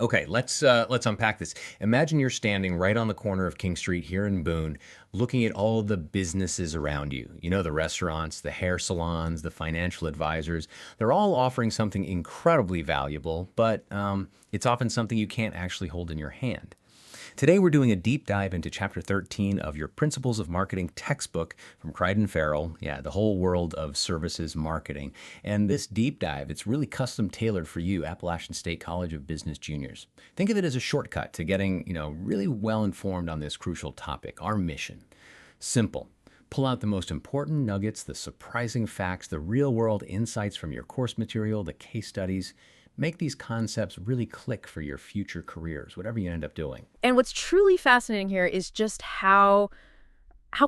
Okay, let's unpack this. Imagine you're standing right on the corner of King Street here in Boone, looking at all the businesses around you. You know, the restaurants, the hair salons, the financial advisors. They're all offering something incredibly valuable, but it's often something you can't actually hold in your hand. Today, we're doing a deep dive into Chapter 13 of your Principles of Marketing textbook from Crichton Farrell. Yeah, the whole world of services marketing. And this deep dive, it's really custom tailored for you, Appalachian State College of Business juniors. Think of it as a shortcut to getting, really well informed on this crucial topic. Our mission: simple. Pull out the most important nuggets, the surprising facts, the real world insights from your course material, the case studies. Make these concepts really click for your future careers, whatever you end up doing. And what's truly fascinating here is just how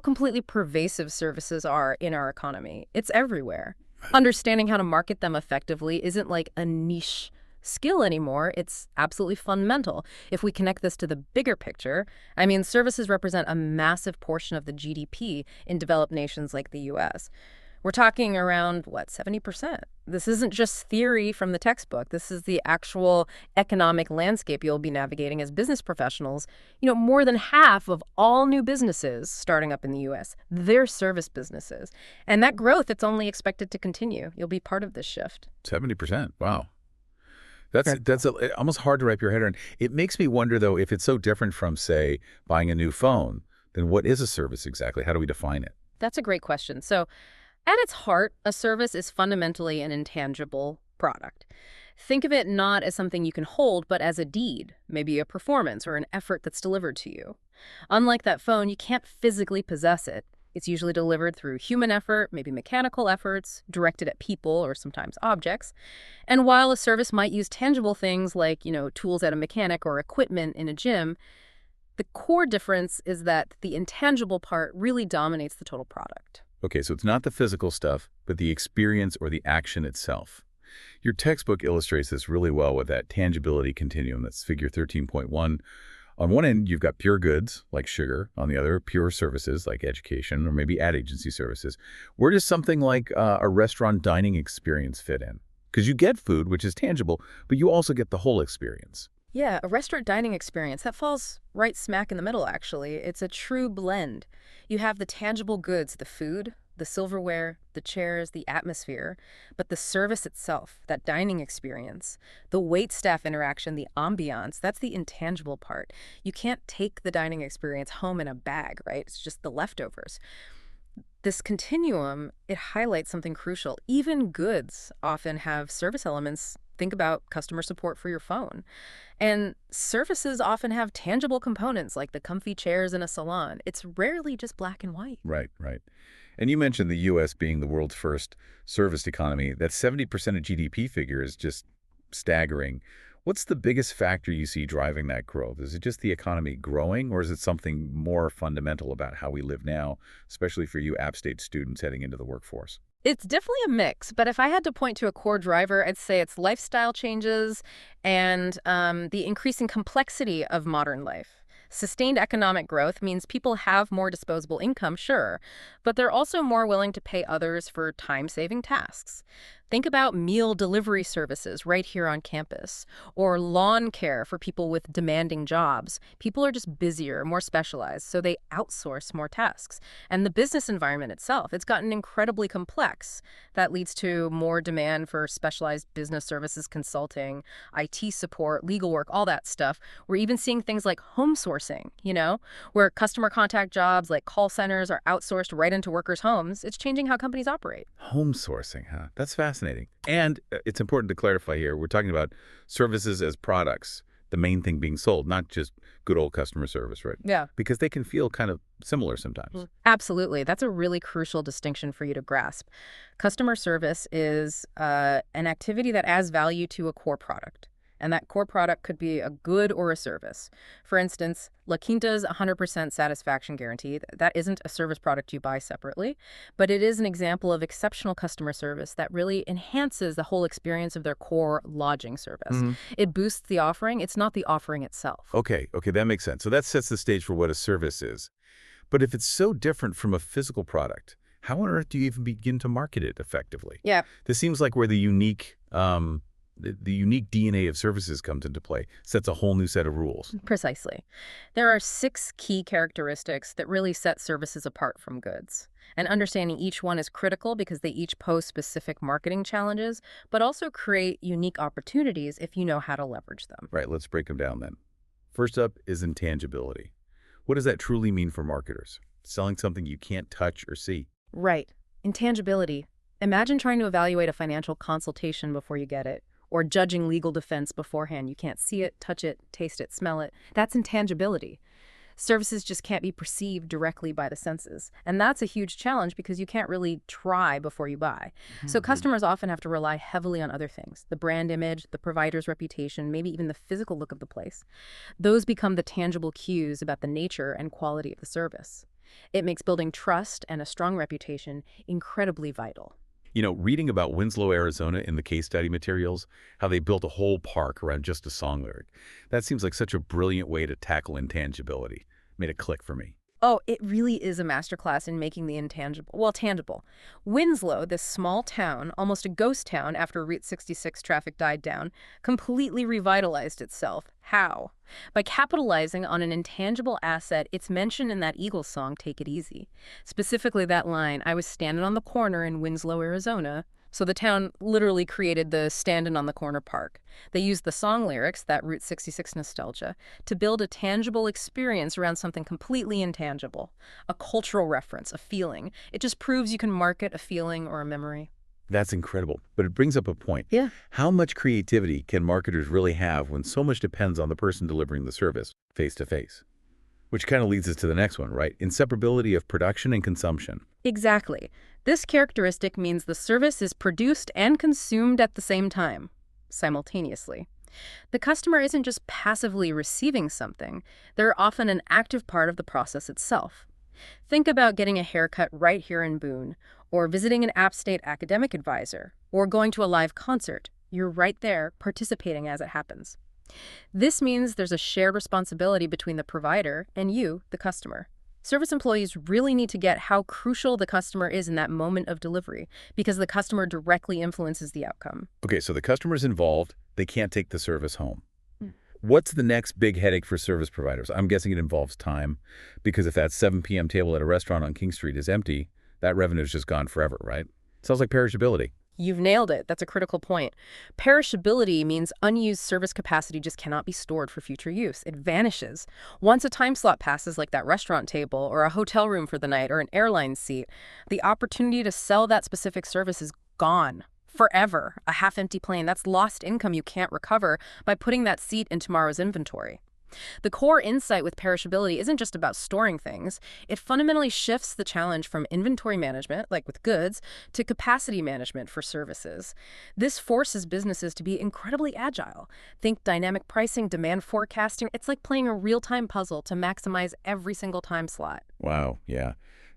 completely pervasive services are in our economy. It's everywhere. Understanding how to market them effectively isn't like a niche skill anymore. It's absolutely fundamental. If we connect this to the bigger picture, I mean, services represent a massive portion of the GDP in developed nations like the US. We're talking around, what, 70%? This isn't just theory from the textbook. This is the actual economic landscape you'll be navigating as business professionals. More than half of all new businesses starting up in the U.S., they're service businesses. And that growth, it's only expected to continue. You'll be part of this shift. 70%. Wow. That's Right. almost hard to wrap your head around. It makes me wonder, though, if it's so different from, say, buying a new phone, then what is a service exactly? How do we define it? That's a great question. So, at its heart, a service is fundamentally an intangible product. Think of it not as something you can hold, but as a deed, maybe a performance or an effort that's delivered to you. Unlike that phone, you can't physically possess it. It's usually delivered through human effort, maybe mechanical efforts, directed at people or sometimes objects. And while a service might use tangible things like, tools at a mechanic or equipment in a gym, the core difference is that the intangible part really dominates the total product. Okay, so it's not the physical stuff, but the experience or the action itself. Your textbook illustrates this really well with that tangibility continuum. That's figure 13.1. On one end, you've got pure goods, like sugar. On the other, pure services, like education or maybe ad agency services. Where does something like a restaurant dining experience fit in? Because you get food, which is tangible, but you also get the whole experience. Yeah, a restaurant dining experience, that falls right smack in the middle, actually. It's a true blend. You have the tangible goods, the food, the silverware, the chairs, the atmosphere, but the service itself, that dining experience, the wait-staff interaction, the ambiance, that's the intangible part. You can't take the dining experience home in a bag, right? It's just the leftovers. This continuum, it highlights something crucial. Even goods often have service elements. Think about customer support for your phone. And services often have tangible components like the comfy chairs in a salon. It's rarely just black and white. Right, right. And you mentioned the U.S. being the world's first serviced economy. That 70% of GDP figure is just staggering. What's the biggest factor you see driving that growth? Is it just the economy growing, or is it something more fundamental about how we live now, especially for you App State students heading into the workforce? It's definitely a mix, but if I had to point to a core driver, I'd say it's lifestyle changes and the increasing complexity of modern life. Sustained economic growth means people have more disposable income, sure, but they're also more willing to pay others for time-saving tasks. Think about meal delivery services right here on campus, or lawn care for people with demanding jobs. People are just busier, more specialized, so they outsource more tasks. And the business environment itself, it's gotten incredibly complex. That leads to more demand for specialized business services, consulting, IT support, legal work, all that stuff. We're even seeing things like home sourcing, where customer contact jobs like call centers are outsourced right into workers' homes. It's changing how companies operate. Home sourcing, huh? That's fascinating. And it's important to clarify here, we're talking about services as products, the main thing being sold, not just good old customer service, right? Yeah. Because they can feel kind of similar sometimes. Absolutely. That's a really crucial distinction for you to grasp. Customer service is an activity that adds value to a core product. And that core product could be a good or a service. For instance, La Quinta's 100% satisfaction guarantee, that isn't a service product you buy separately, but it is an example of exceptional customer service that really enhances the whole experience of their core lodging service. It boosts the offering. It's not the offering itself. Okay, that makes sense. So that sets the stage for what a service is. But if it's so different from a physical product, how on earth do you even begin to market it effectively? Yeah. This seems like where the unique The unique DNA of services comes into play, sets a whole new set of rules. Precisely. There are 6 key characteristics that really set services apart from goods. And understanding each one is critical because they each pose specific marketing challenges, but also create unique opportunities if you know how to leverage them. Right, let's break them down then. First up is intangibility. What does that truly mean for marketers? Selling something you can't touch or see. Right. Intangibility. Imagine trying to evaluate a financial consultation before you get it, or judging legal defense beforehand. You can't see it, touch it, taste it, smell it. That's intangibility. Services just can't be perceived directly by the senses. And that's a huge challenge because you can't really try before you buy. So customers often have to rely heavily on other things: the brand image, the provider's reputation, maybe even the physical look of the place. Those become the tangible cues about the nature and quality of the service. It makes building trust and a strong reputation incredibly vital. Reading about Winslow, Arizona in the case study materials, how they built a whole park around just a song lyric, that seems like such a brilliant way to tackle intangibility. Made it click for me. Oh, it really is a masterclass in making the intangible, well, tangible. Winslow, this small town, almost a ghost town after Route 66 traffic died down, completely revitalized itself. How? By capitalizing on an intangible asset it's mentioned in that Eagles song, Take It Easy. Specifically that line, "I was standing on the corner in Winslow, Arizona." So the town literally created the Standin' on the Corner Park. They used the song lyrics, that Route 66 nostalgia, to build a tangible experience around something completely intangible. A cultural reference, a feeling. It just proves you can market a feeling or a memory. That's incredible, but it brings up a point. Yeah. How much creativity can marketers really have when so much depends on the person delivering the service, face to face? Which kind of leads us to the next one, right? Inseparability of production and consumption. Exactly. This characteristic means the service is produced and consumed at the same time, simultaneously. The customer isn't just passively receiving something, they're often an active part of the process itself. Think about getting a haircut right here in Boone, or visiting an App State academic advisor, or going to a live concert. You're right there, participating as it happens. This means there's a shared responsibility between the provider and you, the customer. Service employees really need to get how crucial the customer is in that moment of delivery, because the customer directly influences the outcome. Okay, so the customer's involved, they can't take the service home. What's the next big headache for service providers? I'm guessing it involves time, because if that 7 p.m. table at a restaurant on King Street is empty, that revenue's just gone forever, right? Sounds like perishability. You've nailed it. That's a critical point. Perishability means unused service capacity just cannot be stored for future use. It vanishes. Once a time slot passes, like that restaurant table or a hotel room for the night or an airline seat, the opportunity to sell that specific service is gone. Forever. A half-empty plane. That's lost income you can't recover by putting that seat in tomorrow's inventory. The core insight with perishability isn't just about storing things. It fundamentally shifts the challenge from inventory management, like with goods, to capacity management for services. This forces businesses to be incredibly agile. Think dynamic pricing, demand forecasting. It's like playing a real-time puzzle to maximize every single time slot. Wow, yeah.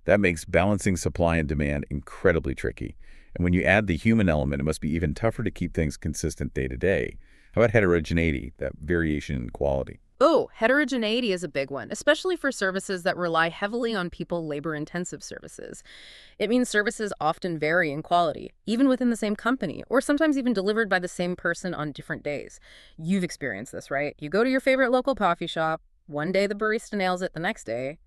That makes balancing supply and demand incredibly tricky. And when you add the human element, it must be even tougher to keep things consistent day to day. How about heterogeneity, that variation in quality? Oh, heterogeneity is a big one, especially for services that rely heavily on people labor-intensive services. It means services often vary in quality, even within the same company, or sometimes even delivered by the same person on different days. You've experienced this, right? You go to your favorite local coffee shop, one day the barista nails it, the next day,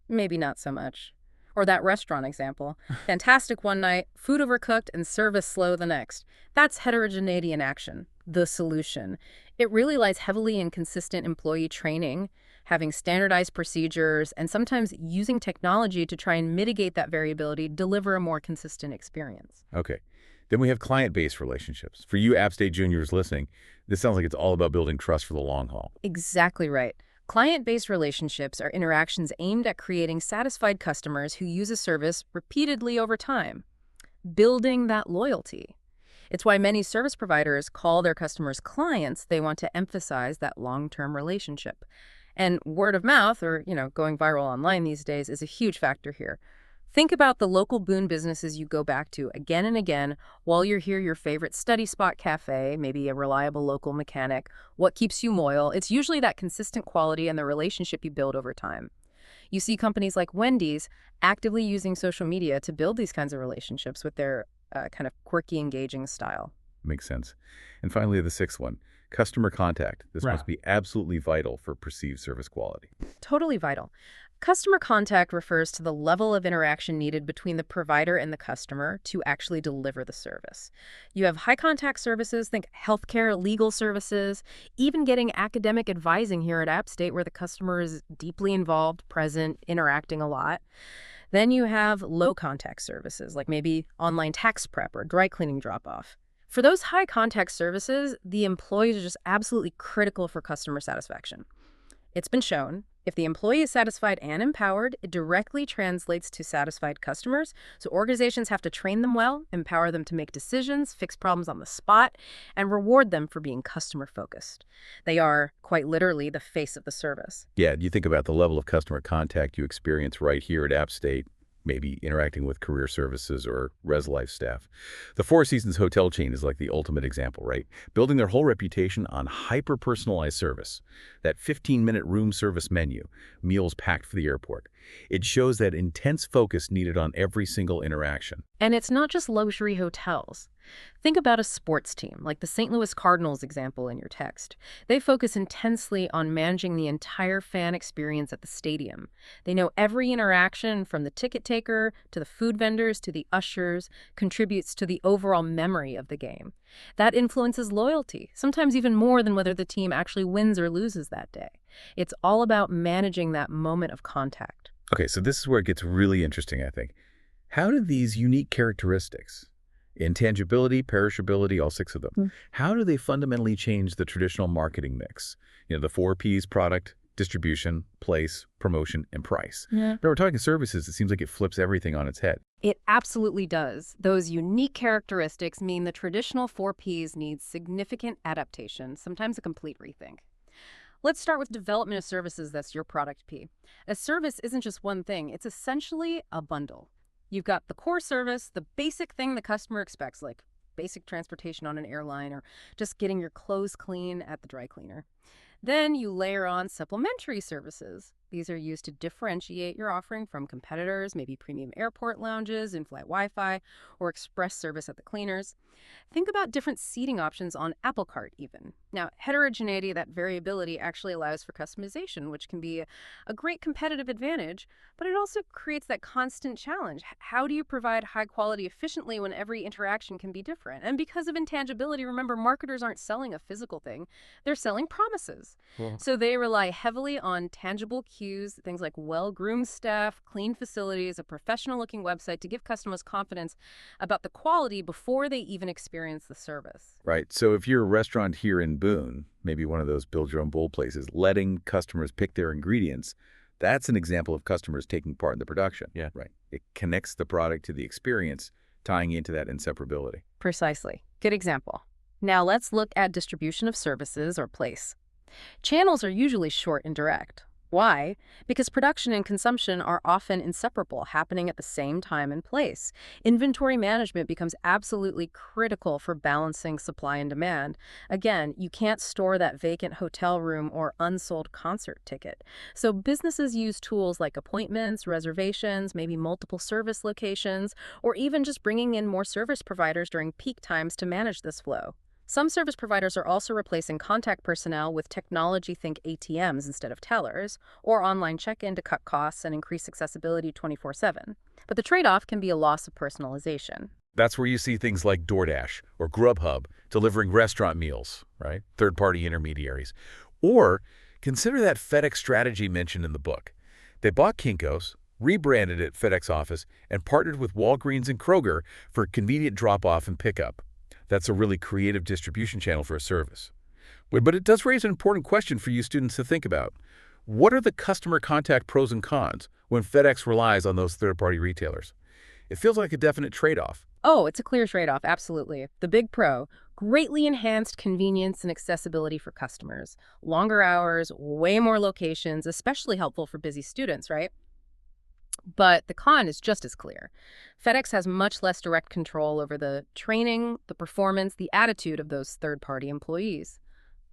maybe not so much. Or that restaurant example. Fantastic one night, food overcooked, and service slow the next. That's heterogeneity in action, the solution. It really lies heavily in consistent employee training, having standardized procedures, and sometimes using technology to try and mitigate that variability, deliver a more consistent experience. Okay. Then we have client-based relationships. For you App State juniors listening, this sounds like it's all about building trust for the long haul. Exactly right. Client-based relationships are interactions aimed at creating satisfied customers who use a service repeatedly over time, building that loyalty. It's why many service providers call their customers clients. They want to emphasize that long-term relationship. And word of mouth, or, going viral online these days, is a huge factor here. Think about the local Boone businesses you go back to again and again while you're here, your favorite study spot cafe, maybe a reliable local mechanic. What keeps you loyal? It's usually that consistent quality and the relationship you build over time. You see companies like Wendy's actively using social media to build these kinds of relationships with their kind of quirky, engaging style. Makes sense. And finally, the sixth one, customer contact. This Right. must be absolutely vital for perceived service quality. Totally vital. Customer contact refers to the level of interaction needed between the provider and the customer to actually deliver the service. You have high contact services, think healthcare, legal services, even getting academic advising here at App State where the customer is deeply involved, present, interacting a lot. Then you have low contact services, like maybe online tax prep or dry cleaning drop off. For those high contact services, the employees are just absolutely critical for customer satisfaction. It's been shown if the employee is satisfied and empowered, it directly translates to satisfied customers. So organizations have to train them well, empower them to make decisions, fix problems on the spot, and reward them for being customer focused. They are, quite literally, the face of the service. Yeah, you think about the level of customer contact you experience right here at App State, maybe interacting with career services or Res Life staff. The Four Seasons hotel chain is like the ultimate example, right? Building their whole reputation on hyper-personalized service. That 15-minute room service menu, meals packed for the airport. It shows that intense focus needed on every single interaction. And it's not just luxury hotels. Think about a sports team, like the St. Louis Cardinals example in your text. They focus intensely on managing the entire fan experience at the stadium. They know every interaction from the ticket taker to the food vendors to the ushers contributes to the overall memory of the game. That influences loyalty, sometimes even more than whether the team actually wins or loses that day. It's all about managing that moment of contact. Okay, so this is where it gets really interesting, I think. How do these unique characteristics, intangibility, perishability, all six of them, how do they fundamentally change the traditional marketing mix? You know, the four Ps: product, distribution, place, promotion, and price. Yeah. But we're talking services, it seems like it flips everything on its head. It absolutely does. Those unique characteristics mean the traditional 4Ps need significant adaptation, sometimes a complete rethink. Let's start with development of services. That's your product P. A service isn't just one thing. It's essentially a bundle. You've got the core service, the basic thing the customer expects, like basic transportation on an airline or just getting your clothes clean at the dry cleaner. Then you layer on supplementary services. These are used to differentiate your offering from competitors, maybe premium airport lounges, in-flight Wi-Fi, or express service at the cleaners. Think about different seating options on Apple Cart even. Now, heterogeneity, that variability, actually allows for customization, which can be a great competitive advantage, but it also creates that constant challenge. How do you provide high quality efficiently when every interaction can be different? And because of intangibility, remember, marketers aren't selling a physical thing, they're selling promises. So they rely heavily on tangible cues, things like well-groomed staff, clean facilities, a professional-looking website to give customers confidence about the quality before they even experience the service. Right. So if you're a restaurant here in Boone, maybe one of those build-your-own-bowl places, letting customers pick their ingredients, that's an example of customers taking part in the production. Yeah. Right. It connects the product to the experience, tying into that inseparability. Precisely. Good example. Now let's look at distribution of services or place. Channels are usually short and direct. Why? Because production and consumption are often inseparable, happening at the same time and place. Inventory management becomes absolutely critical for balancing supply and demand. Again, you can't store that vacant hotel room or unsold concert ticket. So businesses use tools like appointments, reservations, maybe multiple service locations, or even just bringing in more service providers during peak times to manage this flow. Some service providers are also replacing contact personnel with technology, think ATMs instead of tellers, or online check-in to cut costs and increase accessibility 24/7. But the trade-off can be a loss of personalization. That's where you see things like DoorDash or Grubhub delivering restaurant meals, right? Third-party intermediaries. Or consider that FedEx strategy mentioned in the book. They bought Kinko's, rebranded it FedEx Office, and partnered with Walgreens and Kroger for convenient drop-off and pickup. That's a really creative distribution channel for a service. But it does raise an important question for you students to think about. What are the customer contact pros and cons when FedEx relies on those third-party retailers? It feels like a definite trade-off. Oh, it's a clear trade-off, absolutely. The big pro, greatly enhanced convenience and accessibility for customers. Longer hours, way more locations, especially helpful for busy students, right? But the con is just as clear. FedEx has much less direct control over the training, the performance, the attitude of those third-party employees.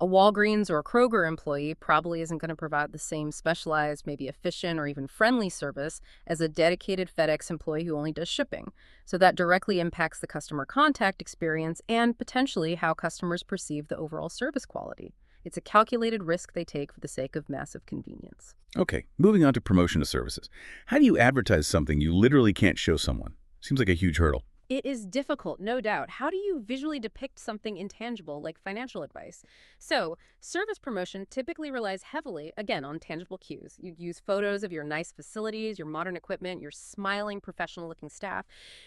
A Walgreens or a Kroger employee probably isn't going to provide the same specialized, maybe efficient or even friendly service as a dedicated FedEx employee who only does shipping. So that directly impacts the customer contact experience and potentially how customers perceive the overall service quality. It's a calculated risk they take for the sake of massive convenience. Okay, moving on to promotion of services. How do you advertise something you literally can't show someone? Seems like a huge hurdle. It is difficult, no doubt. How do you visually depict something intangible like financial advice? So, service promotion typically relies heavily, again, on tangible cues. You use photos of your nice facilities, your modern equipment, your smiling, professional looking staff.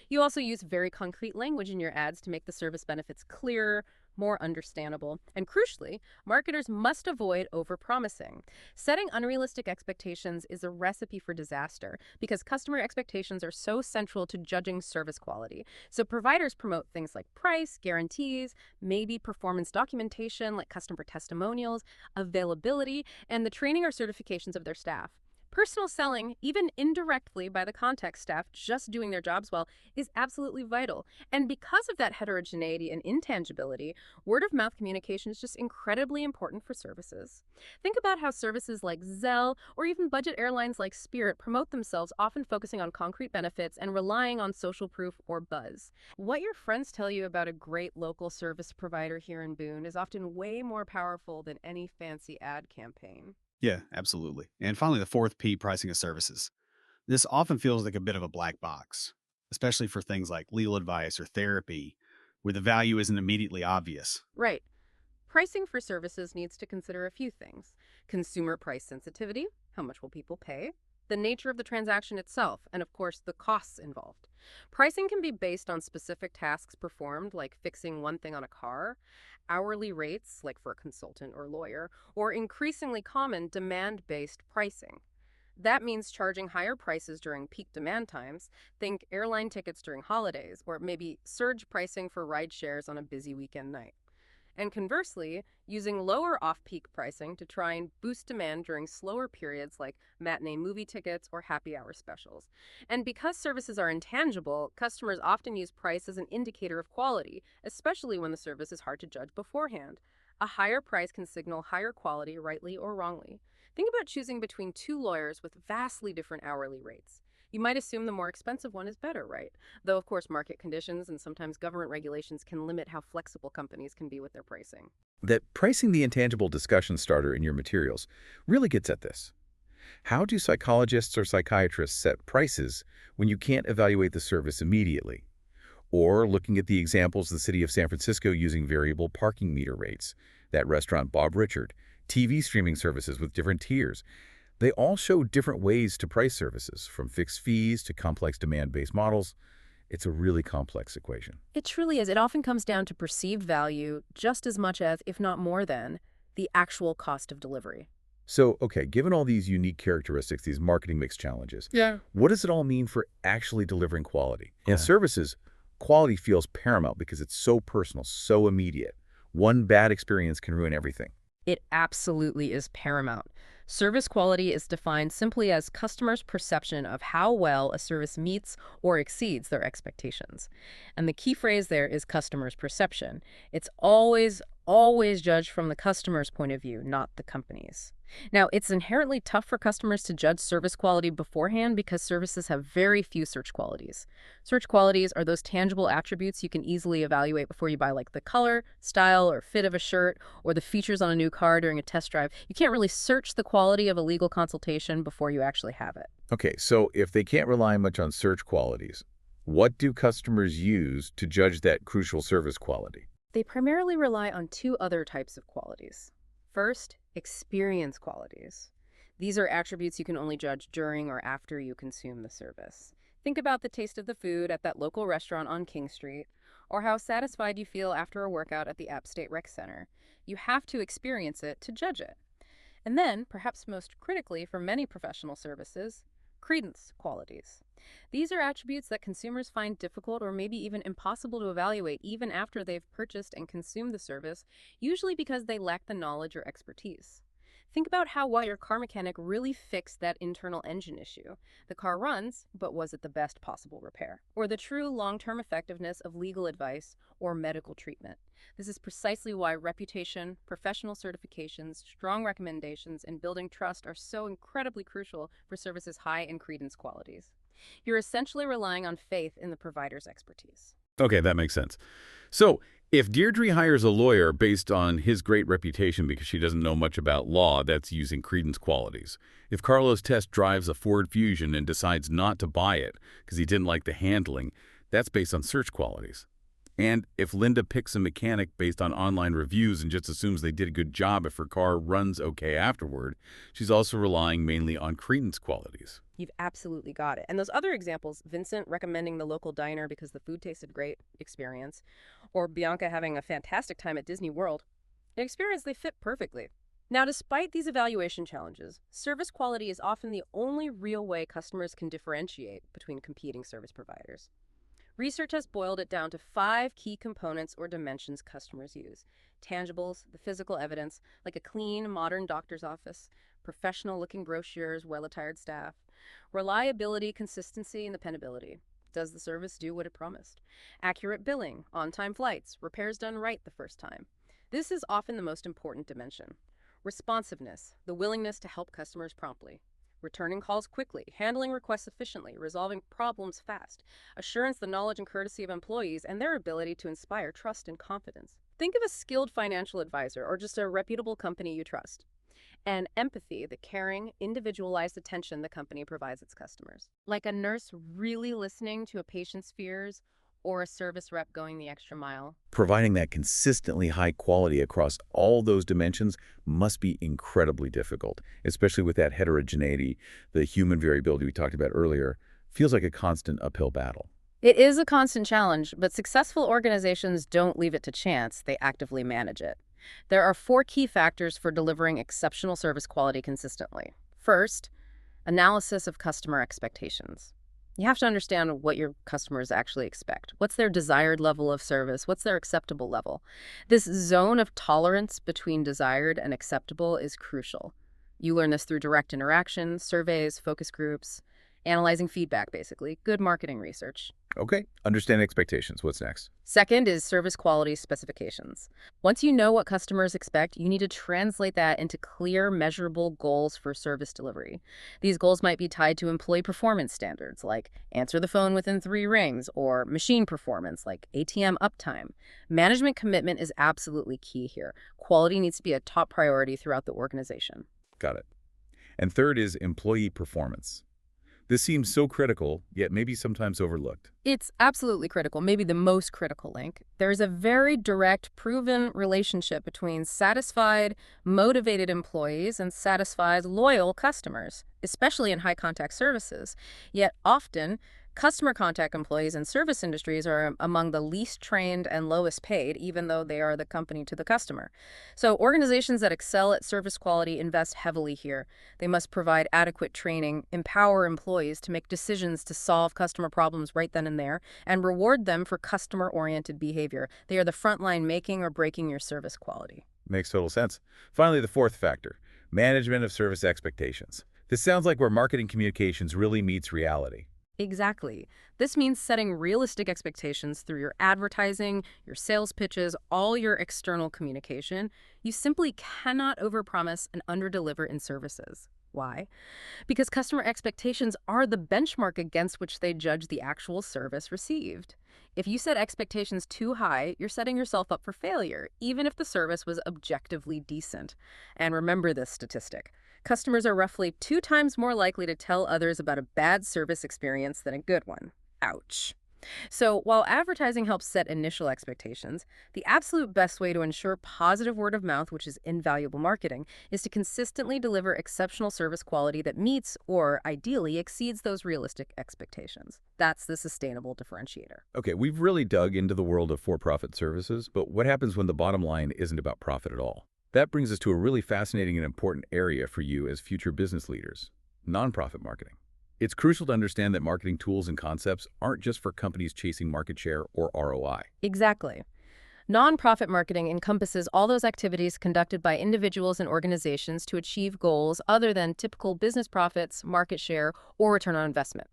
You also use very concrete language in your ads to make the service benefits clearer, more understandable. And crucially, marketers must avoid overpromising. Setting unrealistic expectations is a recipe for disaster because customer expectations are so central to judging service quality. So providers promote things like price, guarantees, maybe performance documentation like customer testimonials, availability, and the training or certifications of their staff. Personal selling, even indirectly by the contact staff just doing their jobs well, is absolutely vital. And because of that heterogeneity and intangibility, word of mouth communication is just incredibly important for services. Think about how services like Zelle or even budget airlines like Spirit promote themselves, often focusing on concrete benefits and relying on social proof or buzz. What your friends tell you about a great local service provider here in Boone is often way more powerful than any fancy ad campaign. Yeah, absolutely. And finally, the fourth P, pricing of services. This often feels like a bit of a black box, especially for things like legal advice or therapy, where the value isn't immediately obvious. Right. Pricing for services needs to consider a few things: consumer price sensitivity, how much will people pay, the nature of the transaction itself, and of course, the costs involved. Pricing can be based on specific tasks performed, like fixing one thing on a car, hourly rates, like for a consultant or lawyer, or increasingly common demand-based pricing. That means charging higher prices during peak demand times, think airline tickets during holidays, or maybe surge pricing for ride shares on a busy weekend night. And conversely, using lower off-peak pricing to try and boost demand during slower periods like matinee movie tickets or happy hour specials. And because services are intangible, customers often use price as an indicator of quality, especially when the service is hard to judge beforehand. A higher price can signal higher quality, rightly or wrongly. Think about choosing between two lawyers with vastly different hourly rates. You might assume the more expensive one is better, right? Though, of course, market conditions and sometimes government regulations can limit how flexible companies can be with their pricing. That pricing the intangible discussion starter in your materials really gets at this. How do psychologists or psychiatrists set prices when you can't evaluate the service immediately? Or looking at the examples of the city of San Francisco using variable parking meter rates, that restaurant Bob Richard, TV streaming services with different tiers. They all show different ways to price services, from fixed fees to complex demand-based models. It's a really complex equation. It truly is. It often comes down to perceived value just as much as, if not more than, the actual cost of delivery. So, okay, given all these unique characteristics, these marketing mix challenges, what does it all mean for actually delivering quality? In services, quality feels paramount because it's so personal, so immediate. One bad experience can ruin everything. It absolutely is paramount. Service quality is defined simply as customers' perception of how well a service meets or exceeds their expectations. And the key phrase there is customer's perception. It's always judged from the customer's point of view, not the company's. Now, it's inherently tough for customers to judge service quality beforehand because services have very few search qualities. Search qualities are those tangible attributes you can easily evaluate before you buy, like the color, style, or fit of a shirt, or the features on a new car during a test drive. You can't really search the quality of a legal consultation before you actually have it. Okay, so if they can't rely much on search qualities, what do customers use to judge that crucial service quality? They primarily rely on two other types of qualities. First, experience qualities. These are attributes you can only judge during or after you consume the service. Think about the taste of the food at that local restaurant on King Street, or how satisfied you feel after a workout at the App State Rec Center. You have to experience it to judge it. And then, perhaps most critically for many professional services, credence qualities. These are attributes that consumers find difficult or maybe even impossible to evaluate even after they've purchased and consumed the service, usually because they lack the knowledge or expertise. Think about how well your car mechanic really fixed that internal engine issue. The car runs, but was it the best possible repair? Or the true long-term effectiveness of legal advice or medical treatment. This is precisely why reputation, professional certifications, strong recommendations, and building trust are so incredibly crucial for services high in credence qualities. You're essentially relying on faith in the provider's expertise. Okay, that makes sense. So, if Deirdre hires a lawyer based on his great reputation because she doesn't know much about law, that's using credence qualities. If Carlos test drives a Ford Fusion and decides not to buy it because he didn't like the handling, that's based on search qualities. And if Linda picks a mechanic based on online reviews and just assumes they did a good job if her car runs okay afterward, she's also relying mainly on credence qualities. You've absolutely got it. And those other examples, Vincent recommending the local diner because the food tasted great, experience, or Bianca having a fantastic time at Disney World, an experience they fit perfectly. Now, despite these evaluation challenges, service quality is often the only real way customers can differentiate between competing service providers. Research has boiled it down to 5 key components or dimensions customers use. Tangibles, the physical evidence, like a clean, modern doctor's office, professional-looking brochures, well-attired staff. Reliability, consistency, and dependability. Does the service do what it promised? Accurate billing, on-time flights, repairs done right the first time. This is often the most important dimension. Responsiveness, the willingness to help customers promptly. Returning calls quickly, handling requests efficiently, resolving problems fast, assurance the knowledge and courtesy of employees, and their ability to inspire trust and confidence. Think of a skilled financial advisor or just a reputable company you trust. And empathy, the caring, individualized attention the company provides its customers. Like a nurse really listening to a patient's fears or a service rep going the extra mile. Providing that consistently high quality across all those dimensions must be incredibly difficult, especially with that heterogeneity, the human variability we talked about earlier. Feels like a constant uphill battle. It is a constant challenge, but successful organizations don't leave it to chance, they actively manage it. There are 4 key factors for delivering exceptional service quality consistently. First, analysis of customer expectations. You have to understand what your customers actually expect. What's their desired level of service? What's their acceptable level? This zone of tolerance between desired and acceptable is crucial. You learn this through direct interaction, surveys, focus groups, analyzing feedback, basically, good marketing research. Okay, understand expectations. What's next? Second is service quality specifications. Once you know what customers expect, you need to translate that into clear, measurable goals for service delivery. These goals might be tied to employee performance standards, like answer the phone within 3 rings, or machine performance, like ATM uptime. Management commitment is absolutely key here. Quality needs to be a top priority throughout the organization. Got it. And third is employee performance. This seems so critical, yet maybe sometimes overlooked. It's absolutely critical, maybe the most critical link. There's a very direct, proven relationship between satisfied, motivated employees and satisfied, loyal customers, especially in high-contact services. Yet often, customer contact employees in service industries are among the least trained and lowest paid, even though they are the company to the customer. So organizations that excel at service quality invest heavily here. They must provide adequate training, empower employees to make decisions to solve customer problems right then and there, and reward them for customer-oriented behavior. They are the front line making or breaking your service quality. Makes total sense. Finally, the fourth factor, management of service expectations. This sounds like where marketing communications really meets reality. Exactly. This means setting realistic expectations through your advertising, your sales pitches, all your external communication. You simply cannot overpromise and underdeliver in services. Why? Because customer expectations are the benchmark against which they judge the actual service received. If you set expectations too high, you're setting yourself up for failure, even if the service was objectively decent. And remember this statistic. Customers are roughly 2 times more likely to tell others about a bad service experience than a good one. Ouch. So while advertising helps set initial expectations, the absolute best way to ensure positive word of mouth, which is invaluable marketing, is to consistently deliver exceptional service quality that meets or ideally exceeds those realistic expectations. That's the sustainable differentiator. Okay, we've really dug into the world of for-profit services, but what happens when the bottom line isn't about profit at all? That brings us to a really fascinating and important area for you as future business leaders, nonprofit marketing. It's crucial to understand that marketing tools and concepts aren't just for companies chasing market share or ROI. Exactly. Nonprofit marketing encompasses all those activities conducted by individuals and organizations to achieve goals other than typical business profits, market share, or return on investment.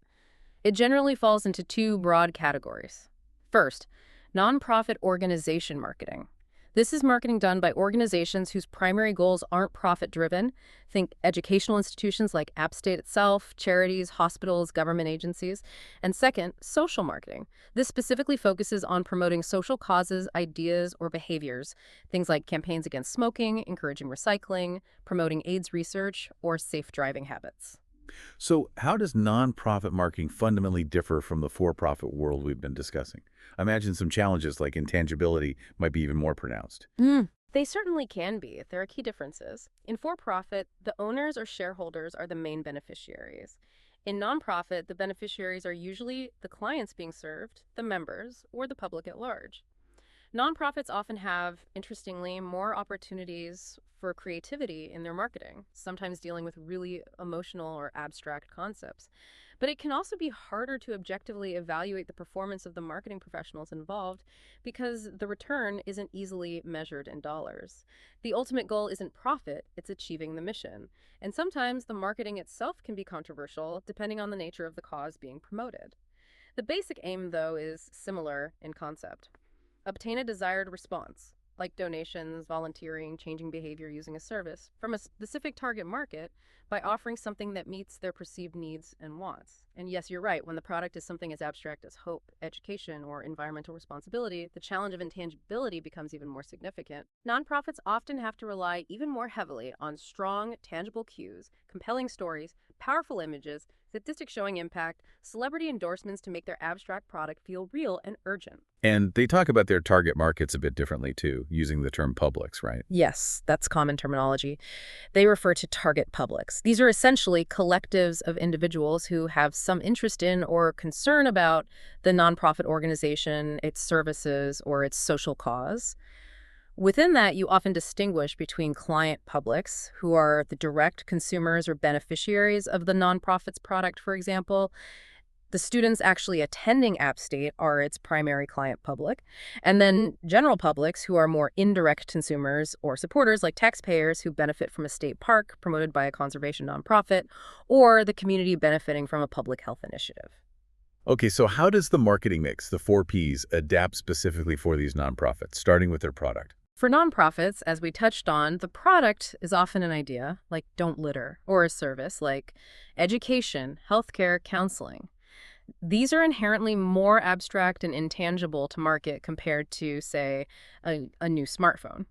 It generally falls into two broad categories. First, nonprofit organization marketing. This is marketing done by organizations whose primary goals aren't profit-driven. Think educational institutions like App State itself, charities, hospitals, government agencies. And second, social marketing. This specifically focuses on promoting social causes, ideas, or behaviors. Things like campaigns against smoking, encouraging recycling, promoting AIDS research, or safe driving habits. So how does nonprofit marketing fundamentally differ from the for-profit world we've been discussing? I imagine some challenges like intangibility might be even more pronounced. They certainly can be. There are key differences. In for-profit, the owners or shareholders are the main beneficiaries. In nonprofit, the beneficiaries are usually the clients being served, the members, or the public at large. Nonprofits often have, interestingly, more opportunities for creativity in their marketing, sometimes dealing with really emotional or abstract concepts. But it can also be harder to objectively evaluate the performance of the marketing professionals involved because the return isn't easily measured in dollars. The ultimate goal isn't profit, it's achieving the mission. And sometimes the marketing itself can be controversial depending on the nature of the cause being promoted. The basic aim, though, is similar in concept. Obtain a desired response, like donations, volunteering, changing behavior using a service, from a specific target market by offering something that meets their perceived needs and wants. And yes, you're right, when the product is something as abstract as hope, education, or environmental responsibility, the challenge of intangibility becomes even more significant. Nonprofits often have to rely even more heavily on strong, tangible cues, compelling stories, powerful images, statistics showing impact, celebrity endorsements to make their abstract product feel real and urgent. And they talk about their target markets a bit differently too, using the term publics, right? Yes, that's common terminology. They refer to target publics. These are essentially collectives of individuals who have some interest in or concern about the nonprofit organization, its services, or its social cause. Within that, you often distinguish between client publics, who are the direct consumers or beneficiaries of the nonprofit's product, for example. The students actually attending App State are its primary client public. And then general publics, who are more indirect consumers or supporters, like taxpayers who benefit from a state park promoted by a conservation nonprofit, or the community benefiting from a public health initiative. Okay, so how does the marketing mix, the 4Ps, adapt specifically for these nonprofits, starting with their product? For nonprofits, as we touched on, the product is often an idea, like Don't Litter, or a service, like education, healthcare, counseling. These are inherently more abstract and intangible to market compared to, say, a new smartphone.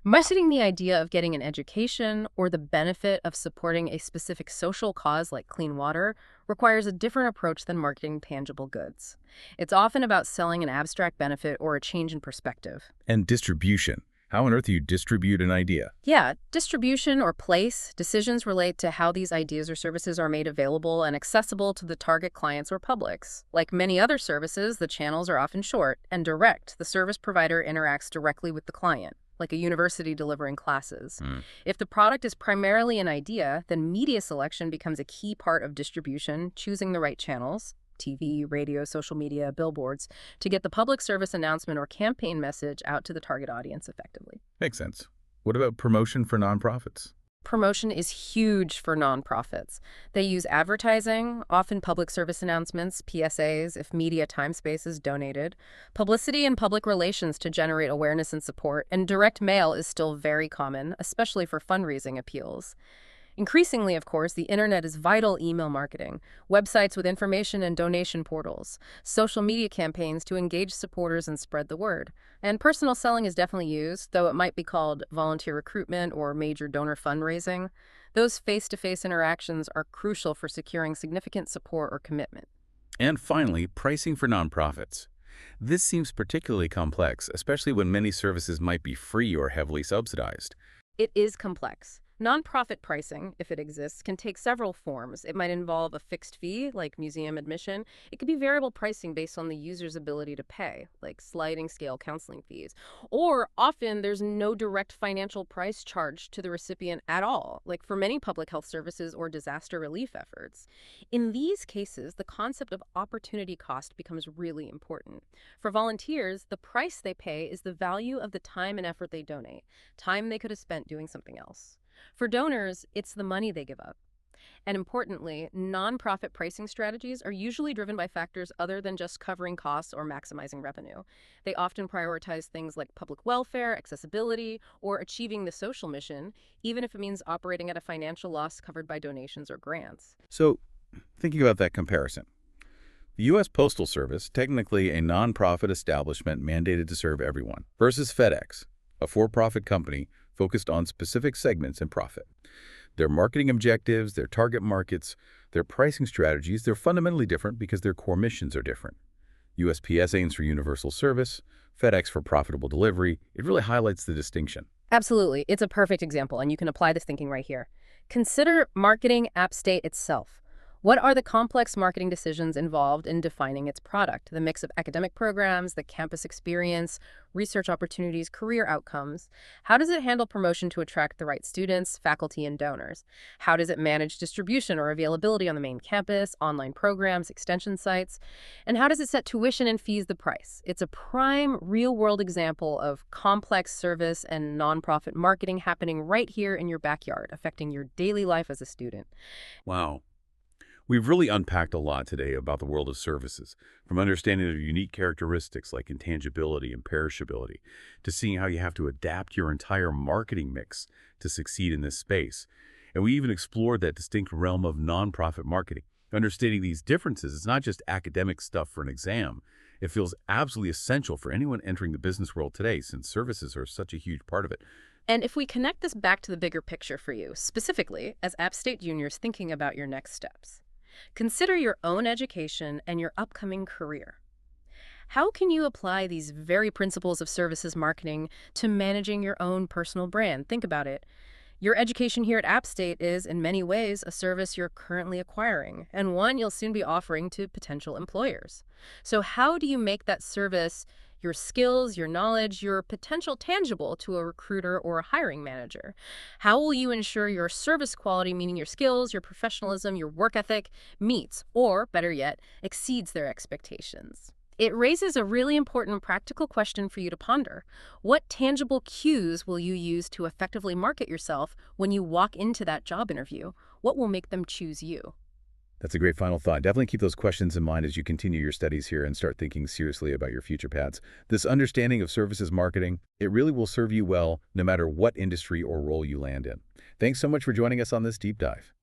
Marketing the idea of getting an education or the benefit of supporting a specific social cause like clean water requires a different approach than marketing tangible goods. It's often about selling an abstract benefit or a change in perspective. And distribution. How on earth do you distribute an idea? Yeah, distribution or place decisions relate to how these ideas or services are made available and accessible to the target clients or publics. Like many other services, the channels are often short and direct. The service provider interacts directly with the client, like a university delivering classes. If the product is primarily an idea, then media selection becomes a key part of distribution, choosing the right channels, TV, radio, social media, billboards, to get the public service announcement or campaign message out to the target audience effectively. Makes sense. What about promotion for nonprofits? Promotion is huge for nonprofits. They use advertising, often public service announcements, PSAs, if media time space is donated, publicity and public relations to generate awareness and support, and direct mail is still very common, especially for fundraising appeals. Increasingly, of course, the internet is vital email marketing, websites with information and donation portals, social media campaigns to engage supporters and spread the word. And personal selling is definitely used, though it might be called volunteer recruitment or major donor fundraising. Those face-to-face interactions are crucial for securing significant support or commitment. And finally, pricing for nonprofits. This seems particularly complex, especially when many services might be free or heavily subsidized. It is complex. Nonprofit pricing, if it exists, can take several forms. It might involve a fixed fee, like museum admission. It could be variable pricing based on the user's ability to pay, like sliding scale counseling fees. Or often there's no direct financial price charged to the recipient at all, like for many public health services or disaster relief efforts. In these cases, the concept of opportunity cost becomes really important. For volunteers, the price they pay is the value of the time and effort they donate, time they could have spent doing something else. For donors, it's the money they give up. And importantly, nonprofit pricing strategies are usually driven by factors other than just covering costs or maximizing revenue. They often prioritize things like public welfare, accessibility, or achieving the social mission, even if it means operating at a financial loss covered by donations or grants. So, thinking about that comparison, the U.S. Postal Service, technically a nonprofit establishment mandated to serve everyone, versus FedEx, a for-profit company focused on specific segments and profit. Their marketing objectives, their target markets, their pricing strategies, they're fundamentally different because their core missions are different. USPS aims for universal service, FedEx for profitable delivery. It really highlights the distinction. Absolutely. It's a perfect example, and you can apply this thinking right here. Consider marketing App State itself. What are the complex marketing decisions involved in defining its product? The mix of academic programs, the campus experience, research opportunities, career outcomes. How does it handle promotion to attract the right students, faculty, and donors? How does it manage distribution or availability on the main campus, online programs, extension sites? And how does it set tuition and fees the price? It's a prime, real-world example of complex service and nonprofit marketing happening right here in your backyard, affecting your daily life as a student. Wow. We've really unpacked a lot today about the world of services, from understanding their unique characteristics like intangibility and perishability, to seeing how you have to adapt your entire marketing mix to succeed in this space. And we even explored that distinct realm of nonprofit marketing. Understanding these differences is not just academic stuff for an exam. It feels absolutely essential for anyone entering the business world today, since services are such a huge part of it. And if we connect this back to the bigger picture for you, specifically as App State juniors thinking about your next steps, consider your own education and your upcoming career. How can you apply these very principles of services marketing to managing your own personal brand? Think about it. Your education here at App State is, in many ways, a service you're currently acquiring, and one you'll soon be offering to potential employers. So how do you make that service, your skills, your knowledge, your potential tangible to a recruiter or a hiring manager? How will you ensure your service quality, meaning your skills, your professionalism, your work ethic, meets, or better yet, exceeds their expectations? It raises a really important practical question for you to ponder. What tangible cues will you use to effectively market yourself when you walk into that job interview? What will make them choose you? That's a great final thought. Definitely keep those questions in mind as you continue your studies here and start thinking seriously about your future paths. This understanding of services marketing, it really will serve you well no matter what industry or role you land in. Thanks so much for joining us on this deep dive.